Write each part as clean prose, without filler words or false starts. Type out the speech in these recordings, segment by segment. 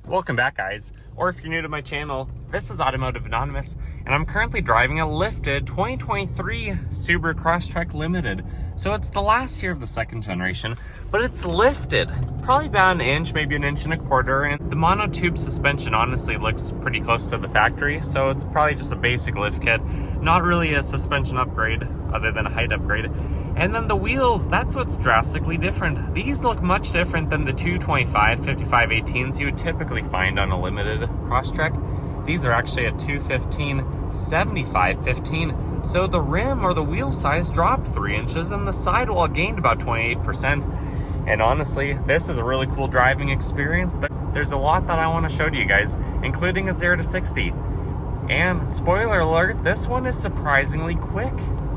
Welcome back, guys, or if you're new to my channel, this is Automotive Anonymous, and I'm currently driving a lifted 2023 Subaru Crosstrek Limited. So it's the last year of the second generation, but it's lifted, probably about an inch, maybe an inch and a quarter, and the monotube suspension honestly looks pretty close to the factory, so it's probably just a basic lift kit, not really a suspension upgrade other than a height upgrade. And then the wheels, that's what's drastically different. These look much different than the 225 5518s you would typically find on a limited Crosstrek. These are actually a 215 7515. So the rim or the wheel size dropped 3 inches and the sidewall gained about 28%. And honestly, this is a really cool driving experience. There's a lot that I want to show to you guys, including a 0 to 60. And spoiler alert, this one is surprisingly quick.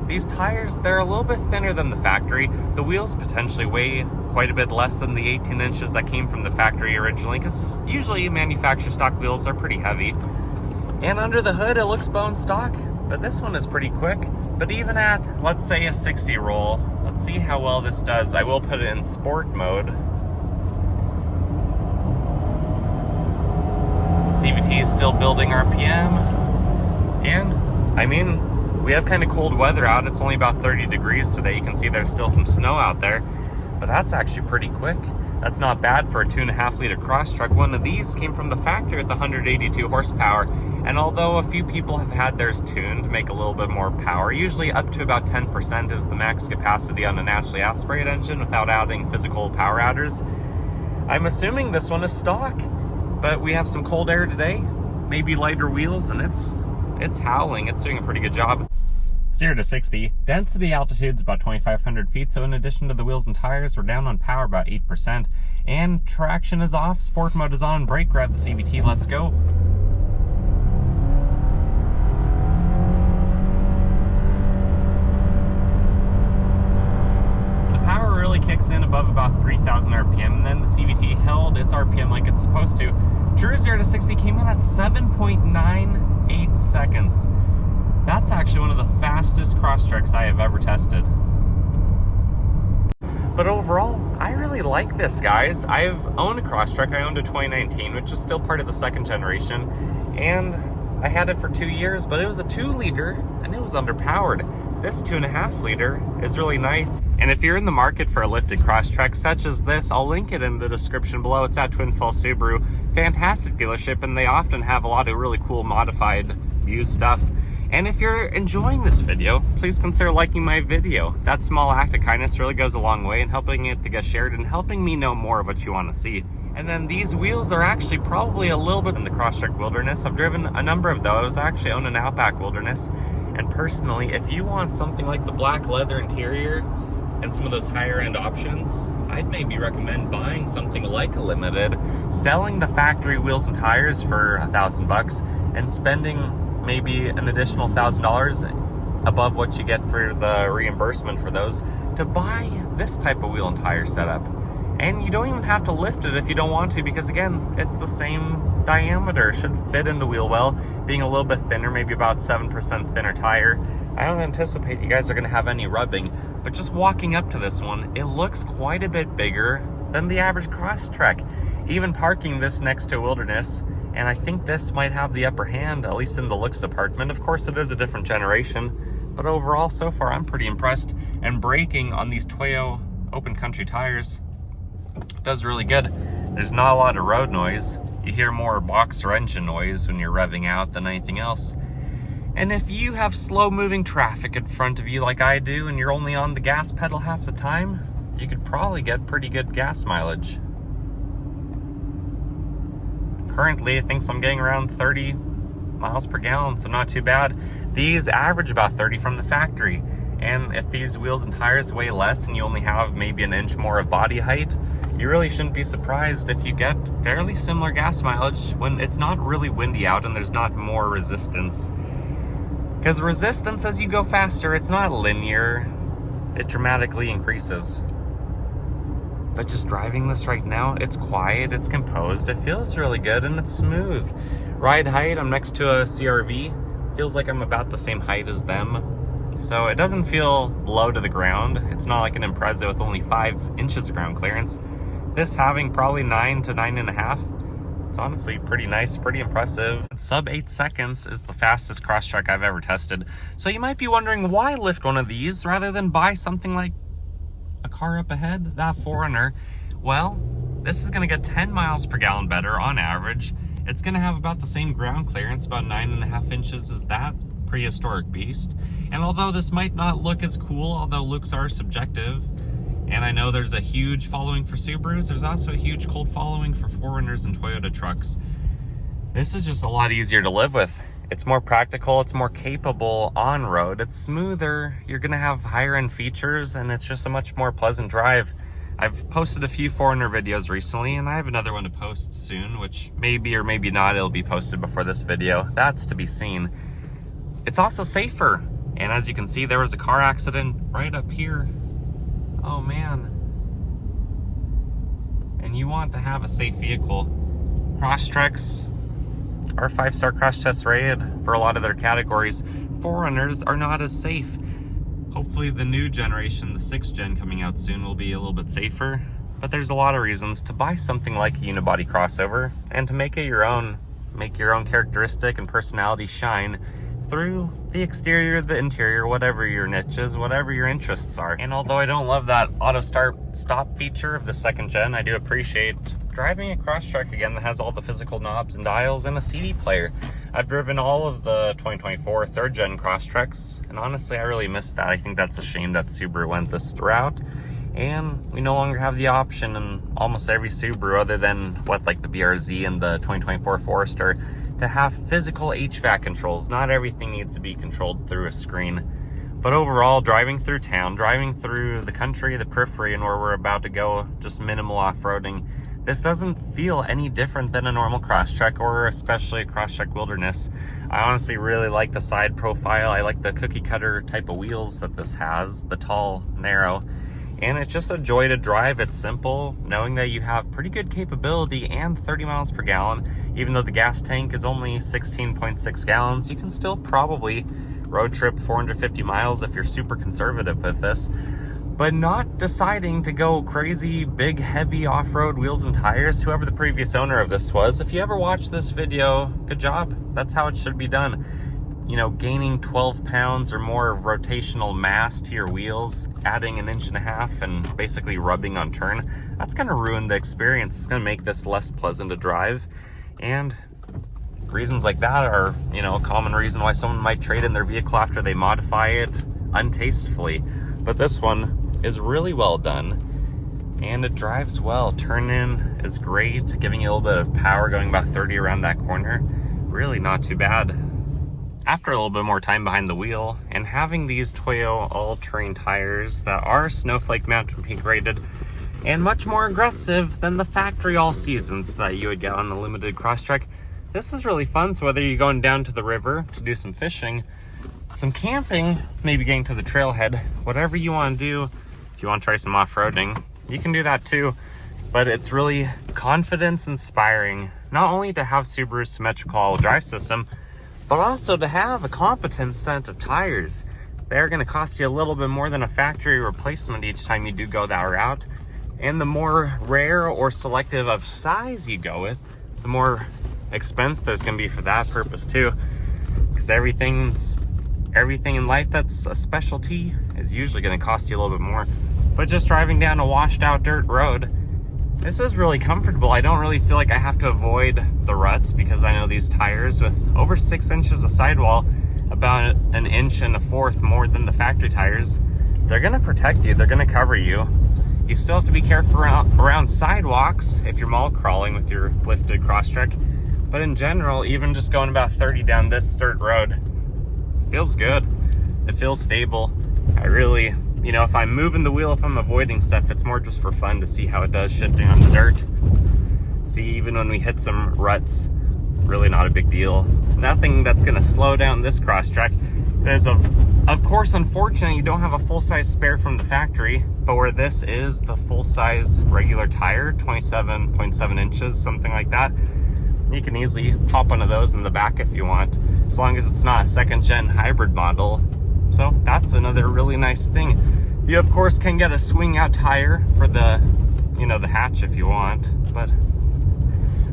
These tires, they're a little bit thinner than the factory. The wheels potentially weigh quite a bit less than the 18 inches that came from the factory originally, because usually manufacturer stock wheels are pretty heavy. And under the hood, it looks bone stock, but this one is pretty quick. But even at, let's say, a 60 roll, let's see how well this does. I will put it in sport mode. CVT is still building RPM. And, I mean, we have kind of cold weather out. It's only about 30 degrees today. You can see there's still some snow out there, but that's actually pretty quick. That's not bad for a 2.5 liter Crosstrek. One of these came from the factory with 182 horsepower. And although a few people have had theirs tuned to make a little bit more power, usually up to about 10% is the max capacity on a naturally aspirated engine without adding physical power adders. I'm assuming this one is stock, but we have some cold air today, maybe lighter wheels, and it's howling. It's doing a pretty good job. 0 to 60, density altitude's about 2,500 feet, so in addition to the wheels and tires, we're down on power about 8%. And traction is off, sport mode is on, brake grab the CVT, let's go. The power really kicks in above about 3,000 RPM, and then the CVT held its RPM like it's supposed to. True 0 to 60 came in at 7.98 seconds. That's actually one of the fastest Crosstreks I have ever tested. But overall, I really like this, guys. I've owned a Crosstrek. I owned a 2019, which is still part of the second generation. And I had it for 2 years, but it was a 2 liter and it was underpowered. This 2.5 liter is really nice. And if you're in the market for a lifted Crosstrek such as this, I'll link it in the description below. It's at Twin Falls Subaru. Fantastic dealership, and they often have a lot of really cool modified used stuff. And if you're enjoying this video, please consider liking my video. That small act of kindness really goes a long way in helping it to get shared and helping me know more of what you want to see. And then these wheels are actually probably a little bit in the Crosstrek Wilderness. I've driven a number of those. I actually own an Outback Wilderness. And personally, if you want something like the black leather interior and some of those higher end options, I'd maybe recommend buying something like a Limited, selling the factory wheels and tires for $1,000 and spending maybe an additional $1,000 above what you get for the reimbursement for those to buy this type of wheel and tire setup. And you don't even have to lift it if you don't want to, because again, it's the same diameter, should fit in the wheel well, being a little bit thinner, maybe about 7% thinner tire. I don't anticipate you guys are going to have any rubbing, but just walking up to this one, it looks quite a bit bigger than the average Crosstrek. Even parking this next to a Wilderness, and I think this might have the upper hand, at least in the looks department. Of course, it is a different generation, but overall, so far, I'm pretty impressed. And braking on these Toyo open country tires does really good. There's not a lot of road noise. You hear more boxer engine noise when you're revving out than anything else. And if you have slow-moving traffic in front of you like I do, and you're only on the gas pedal half the time, you could probably get pretty good gas mileage. Currently, I think I'm getting around 30 miles per gallon, so not too bad. These average about 30 from the factory. And if these wheels and tires weigh less and you only have maybe an inch more of body height, you really shouldn't be surprised if you get fairly similar gas mileage when it's not really windy out and there's not more resistance. Because resistance, as you go faster, it's not linear. It dramatically increases. But just driving this right now, it's quiet, it's composed, it feels really good, and it's smooth. Ride height, I'm next to a CRV. Feels like I'm about the same height as them. So it doesn't feel low to the ground. It's not like an Impreza with only 5 inches of ground clearance. This having probably 9 to 9.5, it's It's honestly pretty nice, pretty impressive. Sub 8 seconds is the fastest Crosstrek I've ever tested. So you might be wondering why lift one of these rather than buy something like a car up ahead, that 4Runner. Well, this is gonna get 10 miles per gallon better on average. It's gonna have about the same ground clearance, about 9.5 inches as that prehistoric beast. And although this might not look as cool, although looks are subjective, and I know there's a huge following for Subarus, there's also a huge cult following for 4Runners and Toyota trucks. This is just a lot easier to live with. It's more practical, it's more capable on road, it's smoother, you're gonna have higher end features, and it's just a much more pleasant drive. I've posted a few 4Runner videos recently, and I have another one to post soon, which maybe or maybe not it'll be posted before this video. That's to be seen. It's also safer, and as you can see, there was a car accident right up here. Oh man. And you want to have a safe vehicle. Crosstreks are 5-star crash test rated for a lot of their categories. 4Runners are not as safe. Hopefully the new generation, the 6th gen coming out soon, will be a little bit safer. But there's a lot of reasons to buy something like a unibody crossover and to make it your own. Make your own characteristic and personality shine through the exterior, the interior, whatever your niche is, whatever your interests are. And although I don't love that auto start stop feature of the 2nd gen, I do appreciate driving a Crosstrek again that has all the physical knobs and dials and a CD player. I've driven all of the 2024 3rd gen Crosstreks, and honestly I really miss that. I think that's a shame that Subaru went this route, and we no longer have the option in almost every Subaru other than what, like the BRZ and the 2024 Forester, to have physical HVAC controls. Not everything needs to be controlled through a screen. But overall, driving through town, driving through the country, the periphery, and where we're about to go, just minimal off-roading, this doesn't feel any different than a normal Crosstrek, or especially a Crosstrek Wilderness. I honestly really like the side profile. I like the cookie cutter type of wheels that this has, the tall, narrow. And it's just a joy to drive. It's simple, knowing that you have pretty good capability and 30 miles per gallon. Even though the gas tank is only 16.6 gallons, you can still probably road trip 450 miles if you're super conservative with this. But not deciding to go crazy, big, heavy off-road wheels and tires. Whoever the previous owner of this was, if you ever watched this video, good job. That's how it should be done. You know, gaining 12 pounds or more of rotational mass to your wheels, adding 1.5 inches and basically rubbing on turn, that's gonna ruin the experience. It's gonna make this less pleasant to drive. And reasons like that are, you know, a common reason why someone might trade in their vehicle after they modify it untastefully. But this one is really well done, and it drives well. Turn in is great, giving you a little bit of power, going about 30 around that corner. Really not too bad. After a little bit more time behind the wheel, and having these Toyo all-terrain tires that are Snowflake Mountain Peak rated, and much more aggressive than the factory all-seasons that you would get on a limited Crosstrek, this is really fun. So whether you're going down to the river to do some fishing, some camping, maybe getting to the trailhead, whatever you want to do, if you want to try some off-roading, you can do that too. But it's really confidence inspiring, not only to have Subaru's symmetrical drive system, but also to have a competent set of tires. They're going to cost you a little bit more than a factory replacement each time you do go that route. And the more rare or selective of size you go with, the more expense there's going to be for that purpose too. Because everything in life that's a specialty is usually going to cost you a little bit more. But just driving down a washed out dirt road, this is really comfortable. I don't really feel like I have to avoid the ruts because I know these tires with over 6 inches of sidewall, about 1.25 inches more than the factory tires, they're gonna protect you, they're gonna cover you. You still have to be careful around sidewalks if you're mall crawling with your lifted Crosstrek. But in general, even just going about 30 down this dirt road, feels good. It feels stable. I really, you know, if I'm moving the wheel, if I'm avoiding stuff, it's more just for fun to see how it does shifting on the dirt. See, even when we hit some ruts, really not a big deal. Nothing that's gonna slow down this Crosstrek. It is, of course, unfortunate you don't have a full-size spare from the factory, but where this is the full-size regular tire, 27.7 inches, something like that, you can easily hop onto those in the back if you want, as long as it's not a 2nd gen hybrid model. So that's another really nice thing. You of course can get a swing out tire for the, you know, the hatch if you want, but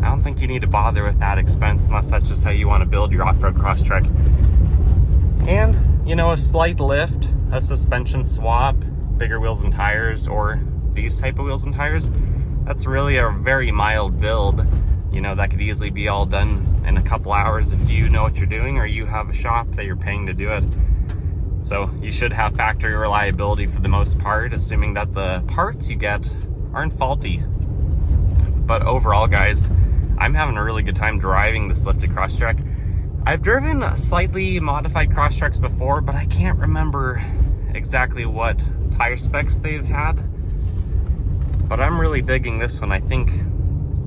I don't think you need to bother with that expense unless that's just how you want to build your off-road Crosstrek. And, you know, a slight lift, a suspension swap, bigger wheels and tires, or these type of wheels and tires, that's really a very mild build. You know, that could easily be all done in a couple hours if you know what you're doing or you have a shop that you're paying to do it. So you should have factory reliability for the most part, assuming that the parts you get aren't faulty. But overall, guys, I'm having a really good time driving this lifted Crosstrek. I've driven slightly modified Crosstreks before, but I can't remember exactly what tire specs they've had. But I'm really digging this one, I think.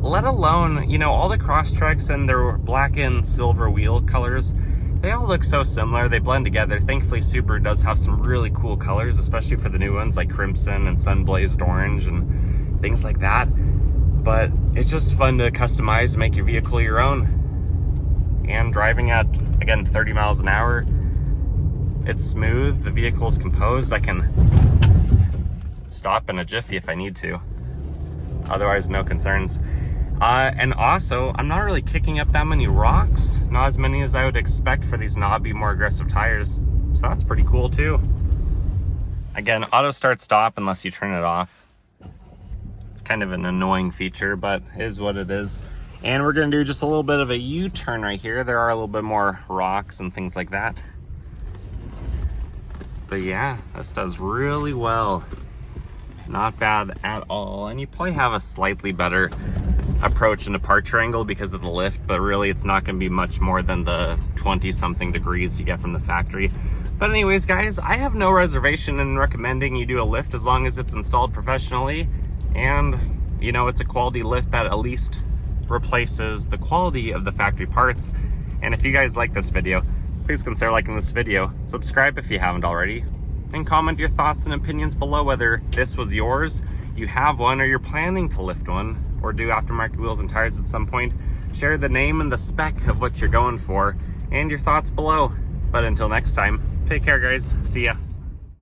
Let alone, you know, all the Crosstreks and their black and silver wheel colors, they all look so similar. They blend together. Thankfully, Subaru does have some really cool colors, especially for the new ones like crimson and sun-blazed orange and things like that. But it's just fun to customize and make your vehicle your own. And driving at, again, 30 miles an hour, it's smooth. The vehicle is composed. I can stop in a jiffy if I need to. Otherwise, no concerns. And also, I'm not really kicking up that many rocks. Not as many as I would expect for these knobby, more aggressive tires. So that's pretty cool too. Again, auto start stop unless you turn it off. It's kind of an annoying feature, but it is what it is. And we're gonna do just a little bit of a U-turn right here. There are a little bit more rocks and things like that. But yeah, this does really well. Not bad at all. And you probably have a slightly better approach and departure angle because of the lift, but really it's not gonna be much more than the 20-something degrees you get from the factory. But anyways, guys, I have no reservation in recommending you do a lift as long as it's installed professionally. And, you know, it's a quality lift that at least replaces the quality of the factory parts. And if you guys like this video, please consider liking this video, subscribe if you haven't already, and comment your thoughts and opinions below whether this was yours, you have one, or you're planning to lift one, or do aftermarket wheels and tires at some point. Share the name and the spec of what you're going for, and your thoughts below. But until next time, take care, guys. See ya.